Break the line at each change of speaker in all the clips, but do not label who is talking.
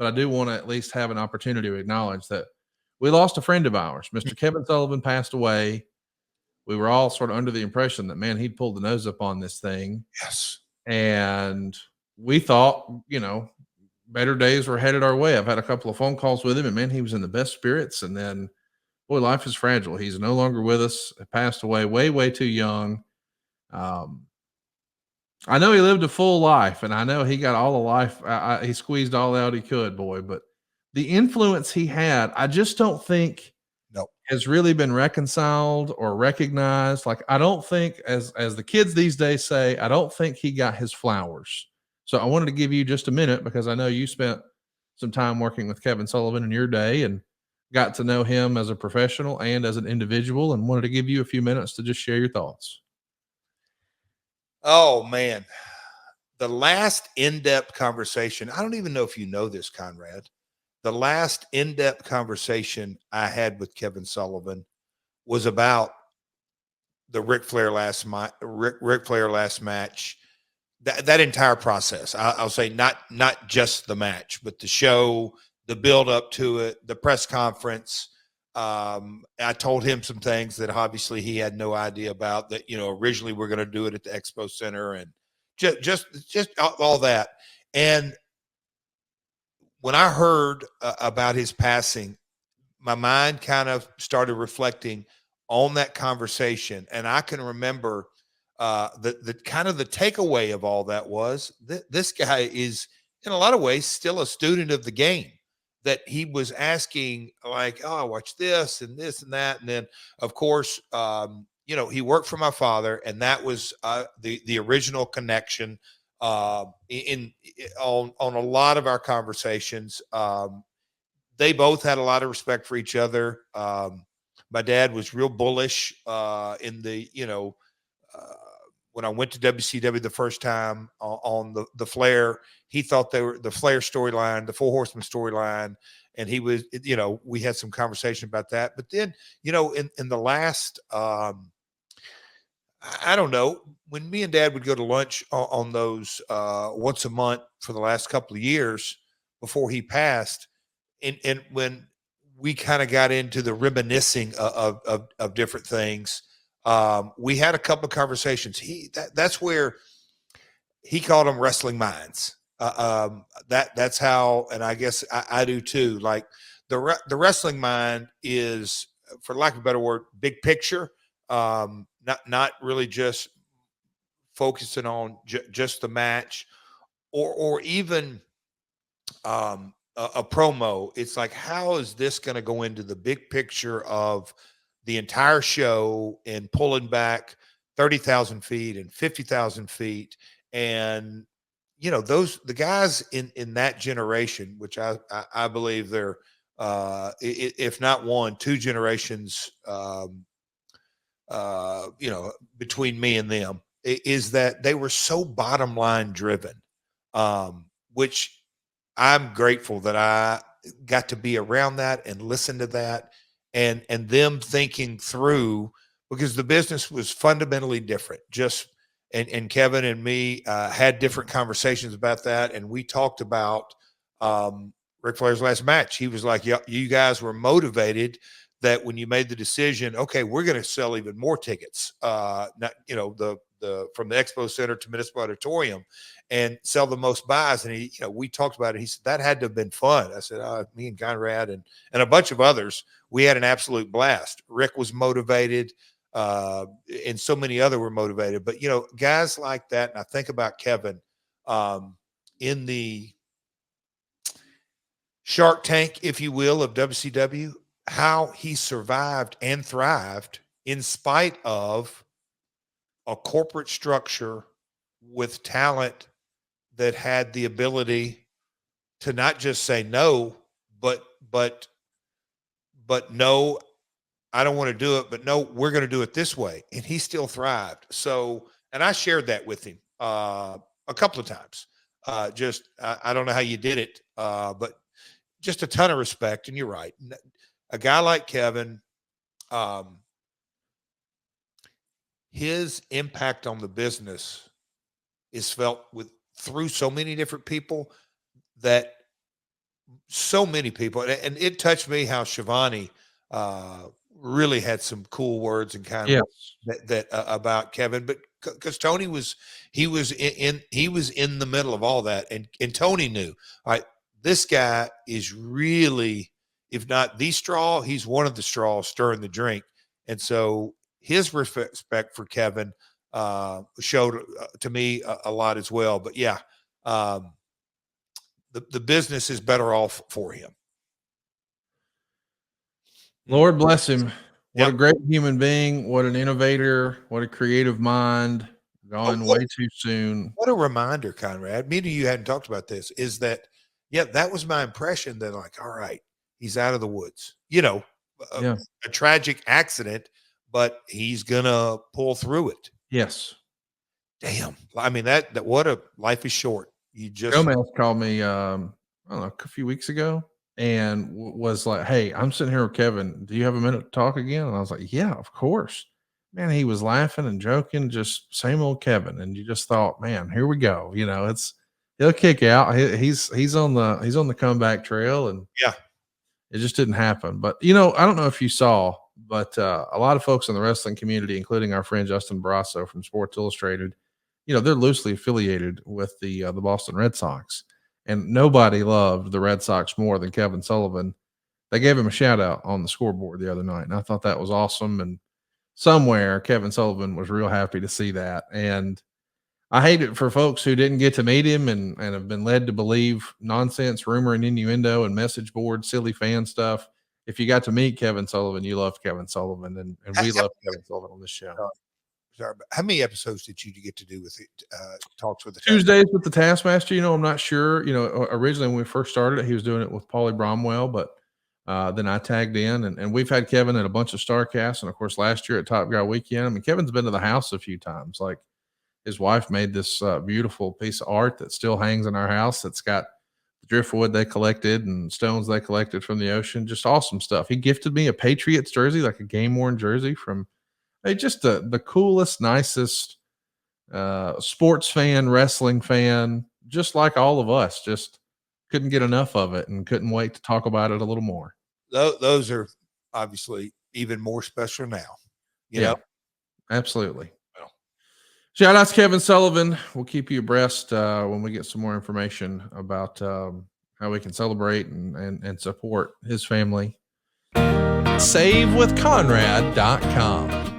but I do want to at least have an opportunity to acknowledge that we lost a friend of ours. Mr. Kevin Sullivan passed away. We were all sort of under the impression that, man, he'd pulled the nose up on this thing.
Yes.
And we thought, better days were headed our way. I've had a couple of phone calls with him, and man, he was in the best spirits. And then, boy, life is fragile. He's no longer with us. He passed away way, way too young. I know he lived a full life, and I know he got all the life. He squeezed all out he could, boy. But the influence he had, I just don't think has really been reconciled or recognized. Like, I don't think, as the kids these days say, I don't think he got his flowers. So I wanted to give you just a minute, because I know you spent some time working with Kevin Sullivan in your day and got to know him as a professional and as an individual, and wanted to give you a few minutes to just share your thoughts.
Oh, man. The last in-depth conversation, I don't even know if you know this, Conrad. The last in-depth conversation I had with Kevin Sullivan was about the Ric Flair last match. That entire process. I'll say not just the match, but the show, the build up to it, the press conference. I told him some things that obviously he had no idea about. That originally we're going to do it at the Expo Center, and just all that. And when I heard about his passing, my mind kind of started reflecting on that conversation. And I can remember the kind of the takeaway of all that was that this guy is in a lot of ways still a student of the game, that he was asking like, oh, watch this and this and that. And then of course, he worked for my father, and that was the original connection. On a lot of our conversations, they both had a lot of respect for each other. My dad was real bullish in the when I went to WCW the first time on the Flair. He thought they were the Flair storyline, the Four Horsemen storyline, and he was we had some conversation about that. But then in the last I don't know, when me and Dad would go to lunch on those once a month for the last couple of years before he passed, and when we kind of got into the reminiscing of different things, we had a couple of conversations. That's where he called them wrestling minds. That's how, and I guess I do too. Like the wrestling mind is, for lack of a better word, big picture. Not really just focusing on just the match, or even a promo. It's like, how is this going to go into the big picture of the entire show, and pulling back 30,000 feet and 50,000 feet. And, the guys in that generation, which I believe they're, if not one, two generations, between me and them, is that they were so bottom line driven, which I'm grateful that I got to be around that and listen to that, and them thinking through, because the business was fundamentally different. And Kevin and me had different conversations about that, and we talked about Ric Flair's last match. He was like, you guys were motivated that when you made the decision, okay, we're going to sell even more tickets, not, from the Expo Center to Municipal Auditorium, and sell the most buys. And we talked about it. He said, that had to have been fun. I said, me and Conrad and a bunch of others, we had an absolute blast. Rick was motivated, and so many other were motivated. But, guys like that, and I think about Kevin in the Shark Tank, if you will, of WCW, how he survived and thrived in spite of a corporate structure with talent that had the ability to not just say no, but no, I don't want to do it, but no, we're going to do it this way. And he still thrived. So, and I shared that with him a couple of times. I don't know how you did it, but just a ton of respect. And you're right. A guy like Kevin, his impact on the business is felt through so many different people that so many people, and it touched me how Shivani really had some cool words and kind
Yes.
words that about Kevin, but because Tony was in the middle of all that, and Tony knew, all right, this guy is really, if not the straw, he's one of the straws stirring the drink, and so his respect for Kevin showed to me a lot as well. But yeah, the business is better off for him.
Lord bless him. What
Yep.
a great human being. What an innovator. What a creative mind. Gone way too soon.
What a reminder, Conrad. Me and you hadn't talked about this, is that, yeah, that was my impression, that like, all right, he's out of the woods. A tragic accident, but he's going to pull through it.
Yes.
Damn. I mean, that what a life is short. You just
Gomez called me, I don't know, a few weeks ago, and was like, "Hey, I'm sitting here with Kevin. Do you have a minute to talk again?" And I was like, "Yeah, of course." Man, he was laughing and joking, just same old Kevin. And you just thought, man, here we go. He'll kick out. He's on the comeback trail, and
yeah,
it just didn't happen. But I don't know if you saw, but a lot of folks in the wrestling community, including our friend Justin Barrasso from Sports Illustrated, they're loosely affiliated with the Boston Red Sox, and nobody loved the Red Sox more than Kevin Sullivan. They gave him a shout out on the scoreboard the other night, and I thought that was awesome. And somewhere Kevin Sullivan was real happy to see that. And I hate it for folks who didn't get to meet him and have been led to believe nonsense, rumor, and innuendo and message board, silly fan stuff. If you got to meet Kevin Sullivan, you love Kevin Sullivan, and we love Kevin Sullivan on this show.
Sorry, but how many episodes did you get to do with talks with the
Tuesdays with the Taskmaster? I'm not sure. Originally when we first started it, he was doing it with Paulie Bromwell, but then I tagged in, and we've had Kevin at a bunch of StarCasts, and of course last year at Top Guy Weekend. I mean, Kevin's been to the house a few times. Like, his wife made this beautiful piece of art that still hangs in our house. That's got driftwood they collected and stones they collected from the ocean. Just awesome stuff. He gifted me a Patriots jersey, like a game worn jersey from just the coolest, nicest sports fan, wrestling fan, just like all of us. Just couldn't get enough of it and couldn't wait to talk about it a little more.
Those are obviously even more special now. You know?
Absolutely. Well, shout out to Kevin Sullivan. We'll keep you abreast when we get some more information about how we can celebrate and support his family. SaveWithConrad.com.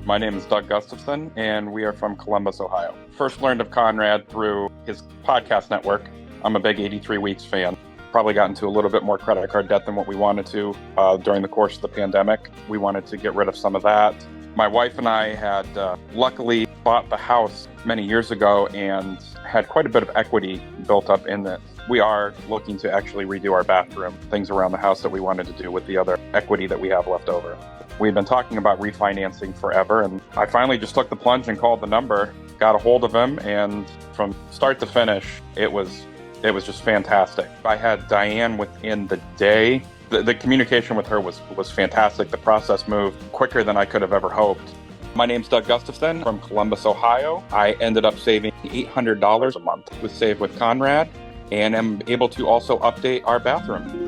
My name is Doug Gustafson, and we are from Columbus, Ohio. First learned of Conrad through his podcast network. I'm a big 83 Weeks fan. Probably got into a little bit more credit card debt than what we wanted to during the course of the pandemic. We wanted to get rid of some of that. My wife and I had luckily bought the house many years ago and had quite a bit of equity built up in it. We are looking to actually redo our bathroom, things around the house that we wanted to do with the other equity that we have left over. We've been talking about refinancing forever, and I finally just took the plunge and called the number, got a hold of him, and from start to finish, it was just fantastic. I had Diane within the day. The communication with her was fantastic. The process moved quicker than I could have ever hoped. My name's Doug Gustafson from Columbus, Ohio. I ended up saving $800 a month with Save with Conrad, and am able to also update our bathroom.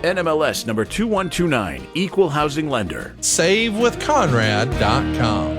NMLS number 2129, Equal Housing Lender.
SaveWithConrad.com.